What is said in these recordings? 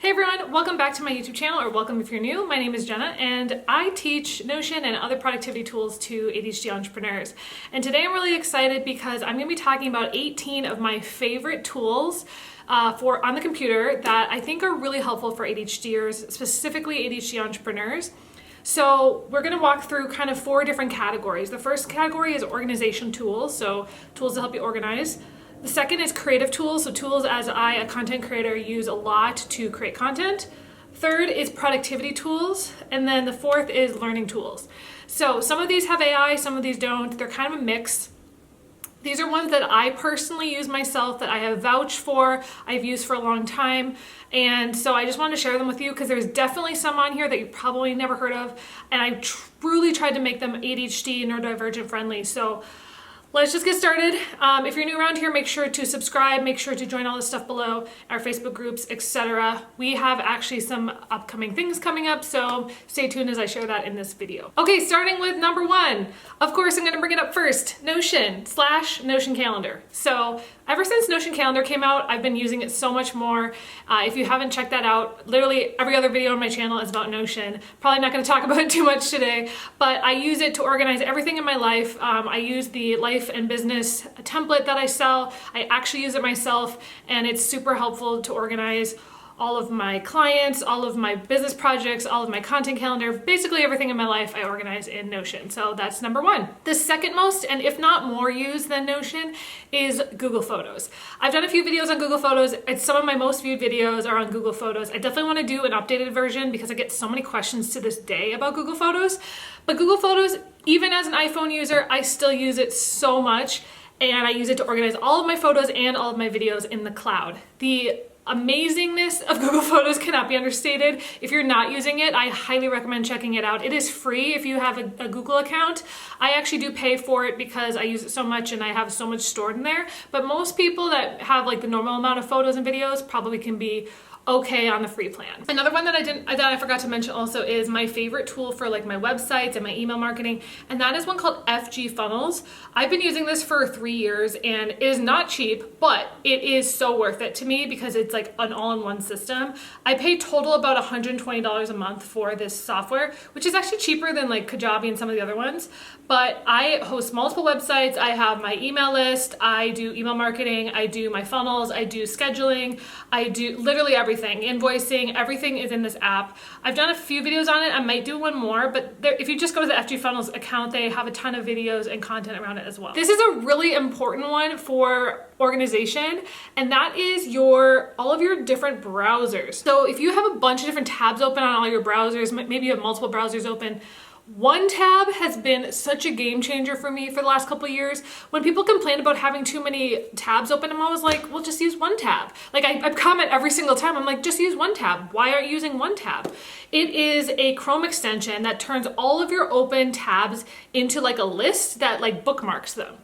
Hey everyone, welcome back to my YouTube channel, or welcome if you're new. My name is Jenna and I teach Notion and other productivity tools to ADHD entrepreneurs. And today I'm really excited because I'm going to be talking about 18 of my favorite tools for on the computer that I think are really helpful for ADHDers, specifically ADHD entrepreneurs. So we're going to walk through kind of 4 different categories. The first category is organization tools, so tools to help you organize. The second is creative tools, so tools as a content creator, use a lot to create content. Third is productivity tools, and then the fourth is learning tools. So some of these have AI, some of these don't. They're kind of a mix. These are ones that I personally use myself, that I have vouched for, I've used for a long time, and so I just wanted to share them with you because there's definitely some on here that you probably never heard of, and I truly tried to make them ADHD neurodivergent friendly. So let's just get started. If you're new around here, make sure to subscribe, make sure to join all the stuff below, our Facebook groups, etc. We have actually some upcoming things coming up, so stay tuned as I share that in this video. Okay, starting with number 1. Of course, I'm gonna bring it up first, Notion/Notion Calendar. So ever since Notion Calendar came out, I've been using it so much more. If you haven't checked that out, literally every other video on my channel is about Notion. Probably not gonna talk about it too much today, but I use it to organize everything in my life. I use the life and business template that I sell. I actually use it myself, and it's super helpful to organize all of my clients, all of my business projects, all of my content calendar, basically everything in my life I organize in Notion. So that's number 1. The second most, and if not more used than Notion, is Google Photos. I've done a few videos on Google Photos. Some of my most viewed videos are on Google Photos. I definitely want to do an updated version because I get so many questions to this day about Google Photos. But Google Photos, even as an iPhone user, I still use it so much, and I use it to organize all of my photos and all of my videos in the cloud. The amazingness of Google Photos cannot be understated. If you're not using it, I highly recommend checking it out. It is free if you have a Google account. I actually do pay for it because I use it so much and I have so much stored in there. But most people that have like the normal amount of photos and videos probably can be okay on the free plan. Another one that I forgot to mention also is my favorite tool for like my websites and my email marketing, and that is one called FG Funnels. I've been using this for 3 years and it is not cheap, but it is so worth it to me because it's like an all-in-one system. I pay total about $120 a month for this software, which is actually cheaper than like Kajabi and some of the other ones. But I host multiple websites. I have my email list, I do email marketing, I do my funnels, I do scheduling, I do literally everything. Invoicing, everything is in this app. I've done a few videos on it. I might do one more, but if you just go to the FG Funnels account, they have a ton of videos and content around it as well. This is a really important one for organization, and that is all of your different browsers. So if you have a bunch of different tabs open on all your browsers, maybe you have multiple browsers open, OneTab has been such a game changer for me for the last couple of years. When people complain about having too many tabs open, I'm always like, well, just use OneTab. Like I comment every single time, I'm like, just use OneTab. Why aren't you using OneTab? It is a Chrome extension that turns all of your open tabs into like a list that like bookmarks them.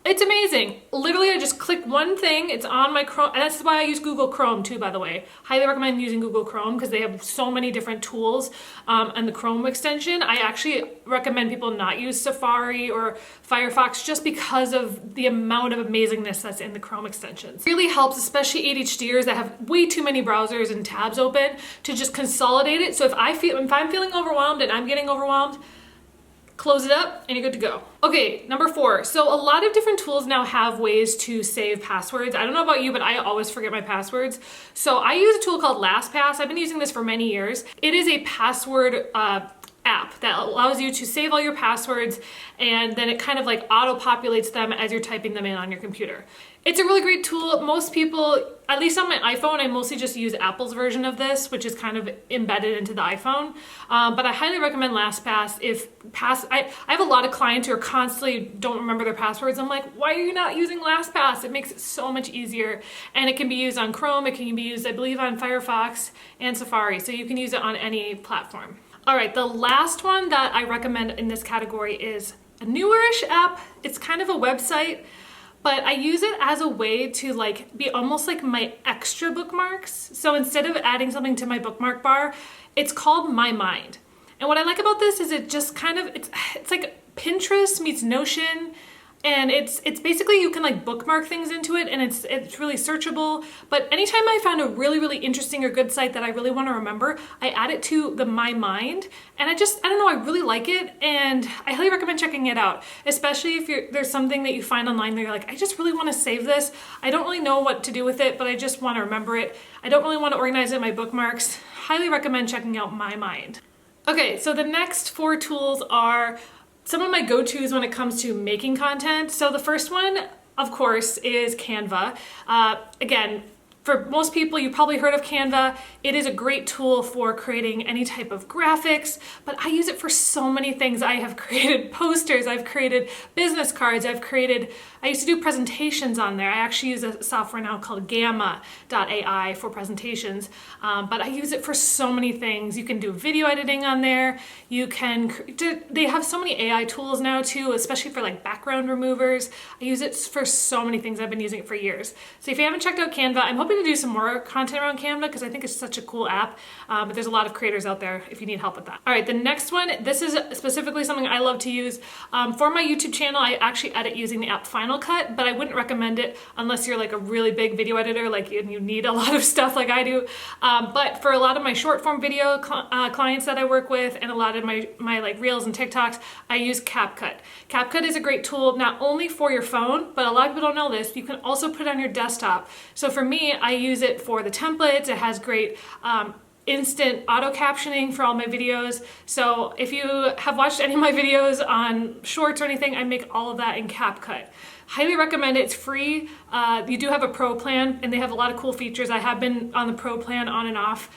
It's amazing. Literally, I just click one thing, it's on my Chrome, and that's why I use Google Chrome too, by the way. Highly recommend using Google Chrome because they have so many different tools and the Chrome extension. I actually recommend people not use Safari or Firefox just because of the amount of amazingness that's in the Chrome extensions. It really helps, especially ADHDers that have way too many browsers and tabs open, to just consolidate it. So if I'm feeling overwhelmed and I'm getting overwhelmed, close it up and you're good to go. Okay, number 4. So a lot of different tools now have ways to save passwords. I don't know about you, but I always forget my passwords. So I use a tool called Lastpass. I've been using this for many years. It is a password app that allows you to save all your passwords, and then it kind of like auto-populates them as you're typing them in on your computer. It's a really great tool. Most people, at least on my iPhone, I mostly just use Apple's version of this, which is kind of embedded into the iPhone. But I highly recommend Lastpass. I have a lot of clients who are constantly don't remember their passwords. I'm like, why are you not using Lastpass? It makes it so much easier. And it can be used on Chrome. It can be used, I believe, on Firefox and Safari. So you can use it on any platform. All right, the last one that I recommend in this category is a newerish app. It's kind of a website, but I use it as a way to like be almost like my extra bookmarks. So instead of adding something to my bookmark bar, it's called MyMind. And what I like about this is it just kind of, it's like Pinterest meets Notion And it's basically, you can like bookmark things into it, and it's really searchable. But anytime I found a really think or good site that I really want to remember, I add it to the MyMind, and I don't know, I really like it, and I highly recommend checking it out, especially if there's something that you find online that you're like, I just really want to save this. I don't really know what to do with it, but I just want to remember it. I don't really want to organize it in my bookmarks. Highly recommend checking out MyMind. Okay, so the next 4 tools are some of my go-tos when it comes to making content. So the first one, of course, is Canva. Again, for most people, you probably heard of Canva. It is a great tool for creating any type of graphics, but I use it for so many things. I have created posters, I've created business cards, I used to do presentations on there. I actually use a software now called Gamma.ai for presentations, but I use it for so many things. You can do video editing on there. They have so many AI tools now too, especially for like background removers. I use it for so many things. I've been using it for years. So if you haven't checked out Canva, I'm hoping to do some more content around Canva because I think it's such a cool app, but there's a lot of creators out there if you need help with that. All right, the next one, this is specifically something I love to use. For my YouTube channel, I actually edit using the app Final Cut, but I wouldn't recommend it unless you're like a really big video editor, like you need a lot of stuff like I do. But for a lot of my short form video clients that I work with, and a lot of my like reels and TikToks, I use Capcut. Capcut is a great tool not only for your phone, but a lot of people don't know this, you can also put it on your desktop. So for me, I use it for the templates. It has great instant auto captioning for all my videos. So if you have watched any of my videos on shorts or anything, I make all of that in Capcut. Highly recommend it. It's free. You do have a pro plan, and they have a lot of cool features. I have been on the pro plan on and off,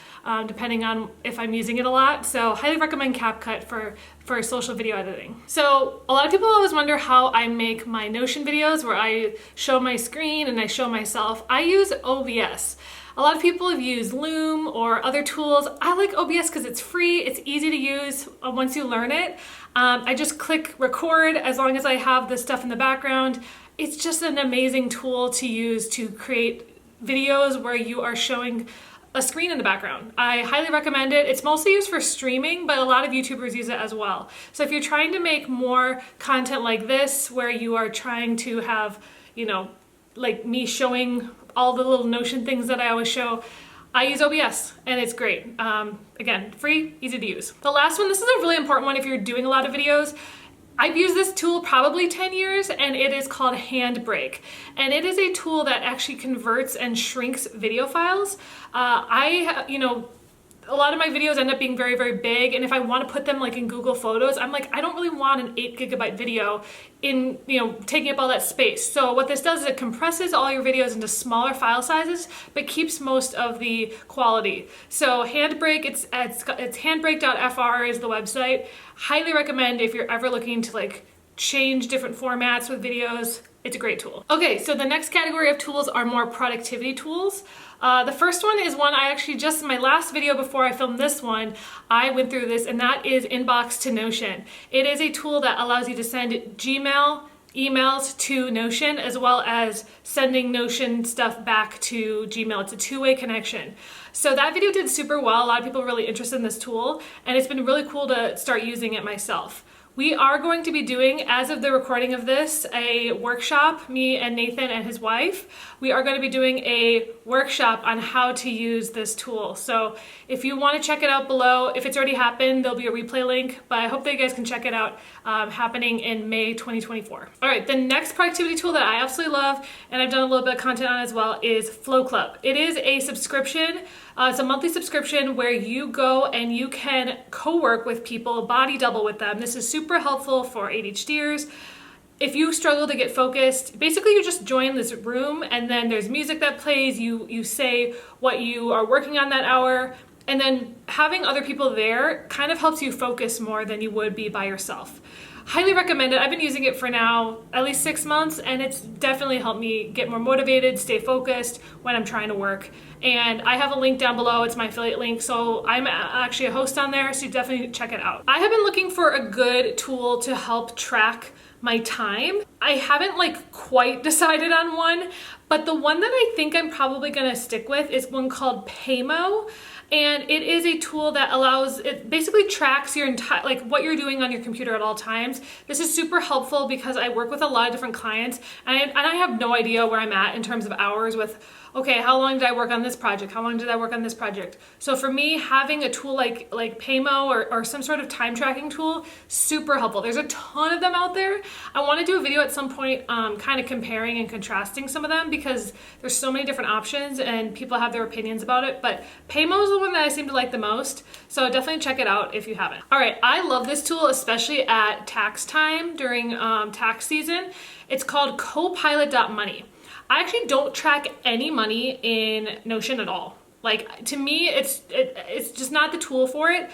depending on if I'm using it a lot. So highly recommend Capcut for social video editing. So a lot of people always wonder how I make my Notion videos where I show my screen and I show myself. I use OBS. A lot of people have used Loom or other tools. I like OBS because it's free, it's easy to use once you learn it. I just click record as long as I have the stuff in the background. It's just an amazing tool to use to create videos where you are showing a screen in the background. I highly recommend it. It's mostly used for streaming, but a lot of YouTubers use it as well. So if you're trying to make more content like this, where you are trying to have, like me showing all the little Notion things that I always show, I use OBS and it's great. Again, free, easy to use. The last one, this is a really important one if you're doing a lot of videos. I've used this tool probably 10 years, and it is called Handbrake. And it is a tool that actually converts and shrinks video files. A lot of my videos end up being very big, and if I want to put them like in Google Photos, I'm like, I don't really want an 8 GB video in, taking up all that space. So what this does is it compresses all your videos into smaller file sizes, but keeps most of the quality. So Handbrake, it's handbrake.fr is the website. Highly recommend if you're ever looking to like change different formats with videos. It's a great tool. Okay, so the next category of tools are more productivity tools. The first one is one I actually just in my last video before I filmed this one, I went through this, and that is Inbox to Notion. It is a tool that allows you to send Gmail emails to Notion, as well as sending Notion stuff back to Gmail. It's a two-way connection. So that video did super well. A lot of people are really interested in this tool, and it's been really cool to start using it myself. We are going to be doing, as of the recording of this, a workshop, me and Nathan and his wife. We are going to be doing a workshop on how to use this tool. So if you want to check it out below, if it's already happened, there'll be a replay link, but I hope that you guys can check it out, happening in May 2024. All right, the next productivity tool that I absolutely love, and I've done a little bit of content on as well, is Flow Club. It is a subscription. It's a monthly subscription where you go and you can co-work with people, body double with them. This is super helpful for ADHDers. If you struggle to get focused, basically you just join this room, and then there's music that plays. You say what you are working on that hour, and then having other people there kind of helps you focus more than you would be by yourself. Highly recommend it. I've been using it for now at least 6 months, and it's definitely helped me get more motivated, stay focused when I'm trying to work. And I have a link down below. It's my affiliate link, so I'm actually a host on there, so you definitely check it out. I have been looking for a good tool to help track my time. I haven't quite decided on one, but the one that I think I'm probably gonna stick with is one called Paymo. And it is a tool that it basically tracks your entire, like what you're doing on your computer at all times. This is super helpful because I work with a lot of different clients and I have no idea where I'm at in terms of hours with, okay, how long did I work on this project? How long did I work on this project? So for me, having a tool like Paymo or some sort of time tracking tool, super helpful. There's a ton of them out there. I want to do a video at some point kind of comparing and contrasting some of them because there's so many different options and people have their opinions about it. But Paymo is the one that I seem to like the most. So definitely check it out if you haven't. All right, I love this tool, especially at tax time during tax season. It's called Copilot.money. I actually don't track any money in Notion at all. Like, to me, it's just not the tool for it.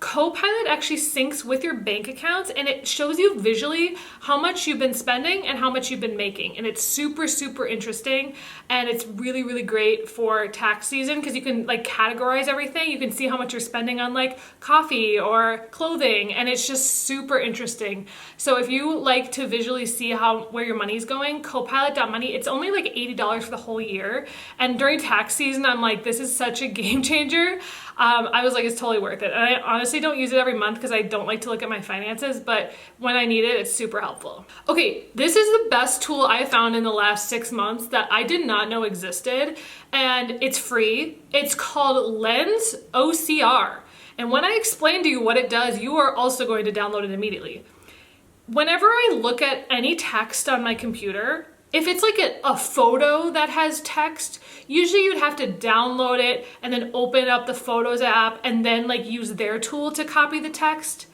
Copilot actually syncs with your bank accounts and it shows you visually how much you've been spending and how much you've been making. And it's super, super interesting. And it's really, really great for tax season because you can like categorize everything. You can see how much you're spending on like coffee or clothing. And it's just super interesting. So if you like to visually see where your money's going, Copilot.money, it's only like $80 for the whole year. And during tax season, I'm like, this is such a game changer. I was like, it's totally worth it. And I honestly don't use it every month because I don't like to look at my finances, but when I need it, it's super helpful. Okay, this is the best tool I found in the last 6 months that I did not know existed, and it's free. It's called Lens OCR. And when I explain to you what it does, you are also going to download it immediately. Whenever I look at any text on my computer, if it's like a photo that has text, usually you'd have to download it and then open up the Photos app and then like use their tool to copy the text.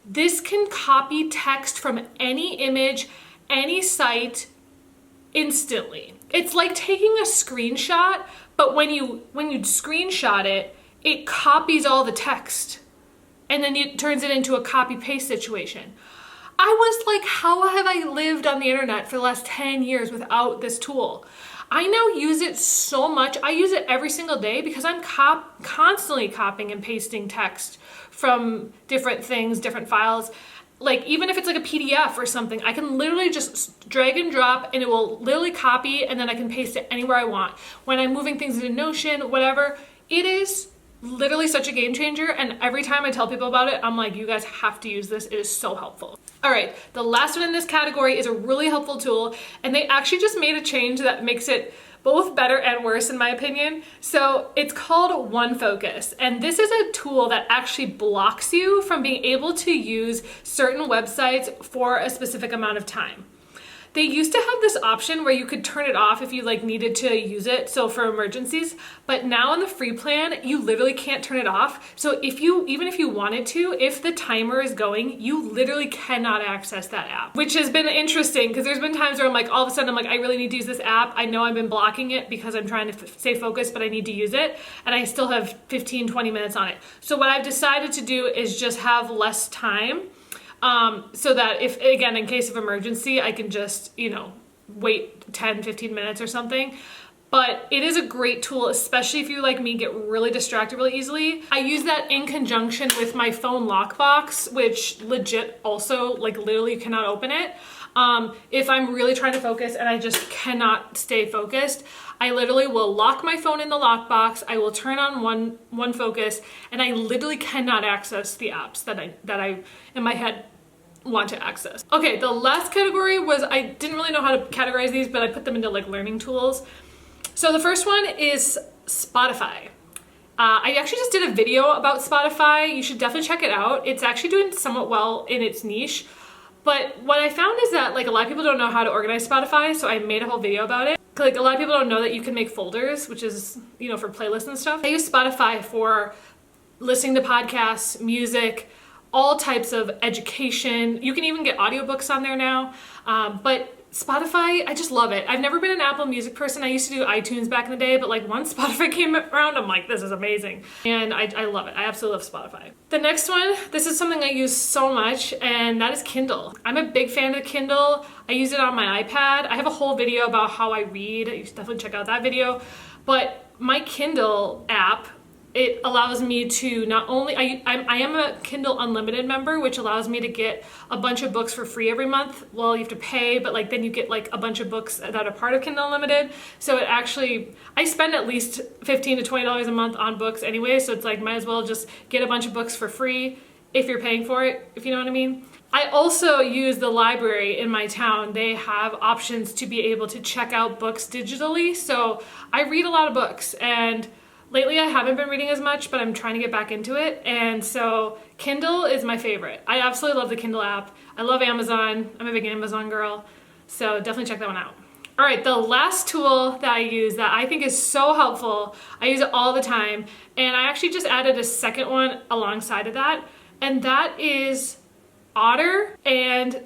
This can copy text from any image, any site instantly. It's like taking a screenshot, but when you screenshot it, it copies all the text and then it turns it into a copy paste situation. I was like, how have I lived on the internet for the last 10 years without this tool? I now use it so much. I use it every single day because I'm constantly copying and pasting text from different things, different files. Like even if it's like a PDF or something, I can literally just drag and drop and it will literally copy and then I can paste it anywhere I want. When I'm moving things into Notion, whatever, it is literally such a game changer. And every time I tell people about it, I'm like, you guys have to use this. It is so helpful. All right, the last one in this category is a really helpful tool, and they actually just made a change that makes it both better and worse in my opinion. So it's called OneFocus, and this is a tool that actually blocks you from being able to use certain websites for a specific amount of time. They used to have this option where you could turn it off if you like needed to use it, so for emergencies, but now in the free plan, you literally can't turn it off. So even if you wanted to, if the timer is going, you literally cannot access that app, which has been interesting because there's been times where I'm like, all of a sudden I'm like, I really need to use this app. I know I've been blocking it because I'm trying to stay focused, but I need to use it. And I still have 15, 20 minutes on it. So what I've decided to do is just have less time. So that if, again, in case of emergency, I can just, wait 10, 15 minutes or something. But it is a great tool, especially if you, like me, get really distracted really easily. I use that in conjunction with my phone lockbox, which legit also, like literally cannot open it. If I'm really trying to focus and I just cannot stay focused, I literally will lock my phone in the lockbox. I will turn on OneFocus, and I literally cannot access the apps that I in my head want to access. Okay, the last category was, I didn't really know how to categorize these, but I put them into like learning tools. So the first one is Spotify. I actually just did a video about Spotify. You should definitely check it out. It's actually doing somewhat well in its niche. But what I found is that like a lot of people don't know how to organize Spotify, so I made a whole video about it. Like a lot of people don't know that you can make folders, which is, for playlists and stuff. I use Spotify for listening to podcasts, music, all types of education. You can even get audiobooks on there now. But Spotify, I just love it. I've never been an Apple Music person. I used to do iTunes back in the day, but like once Spotify came around, I'm like, this is amazing. And I love it. I absolutely love Spotify. The next one, this is something I use so much, and that is Kindle. I'm a big fan of the Kindle. I use it on my iPad. I have a whole video about how I read. You should definitely check out that video. But my Kindle app it allows me to not only, I am a Kindle Unlimited member, which allows me to get a bunch of books for free every month. Well, you have to pay, but like then you get like a bunch of books that are part of Kindle Unlimited. So it actually, I spend at least $15 to $20 a month on books anyway. So it's like, might as well just get a bunch of books for free if you're paying for it, if you know what I mean. I also use the library in my town. They have options to be able to check out books digitally. So I read a lot of books, and lately I haven't been reading as much, but I'm trying to get back into it. And so Kindle is my favorite. I absolutely love the Kindle app. I love Amazon. I'm a big Amazon girl. So definitely check that one out. All right, the last tool that I use that I think is so helpful, I use it all the time, and I actually just added a second one alongside of that, and that is Otter and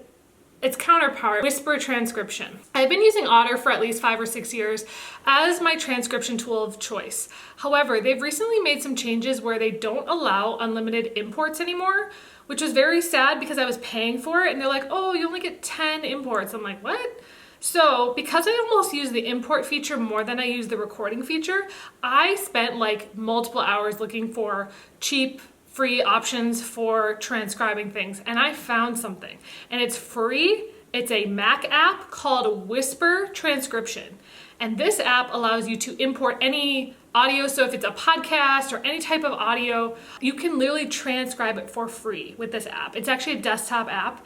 its counterpart, Whisper Transcription. I've been using Otter for at least 5 or 6 years as my transcription tool of choice. However, they've recently made some changes where they don't allow unlimited imports anymore, which was very sad because I was paying for it and they're like, oh, you only get 10 imports. I'm like, what? So because I almost use the import feature more than I use the recording feature, I spent like multiple hours looking for cheap, free options for transcribing things, and I found something, and it's free. It's a Mac app called Whisper Transcription, and this app allows you to import any audio. So if it's a podcast or any type of audio, you can literally transcribe it for free with this app. It's actually a desktop app,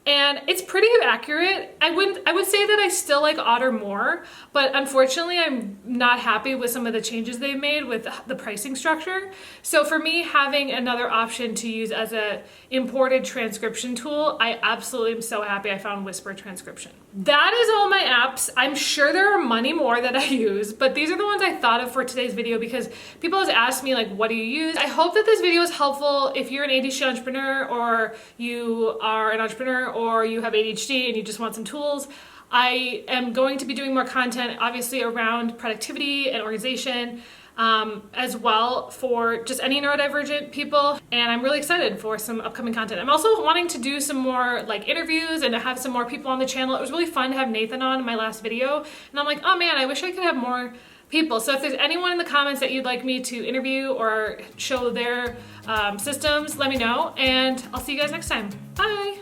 and it's pretty accurate. I would say that I still like Otter more, but unfortunately I'm not happy with some of the changes they've made with the pricing structure. So for me, having another option to use as a imported transcription tool, I absolutely am so happy I found Whisper Transcription. That is all my apps. I'm sure there are many more that I use, but these are the ones I thought of for today's video because people always ask me like, what do you use? I hope that this video is helpful if you're an ADHD entrepreneur, or you are an entrepreneur, or you have ADHD and you just want some tools. I am going to be doing more content, obviously, around productivity and organization, as well for just any neurodivergent people. And I'm really excited for some upcoming content. I'm also wanting to do some more like interviews and to have some more people on the channel. It was really fun to have Nathan on in my last video. And I'm like, oh man, I wish I could have more people. So if there's anyone in the comments that you'd like me to interview or show their systems, let me know. And I'll see you guys next time. Bye.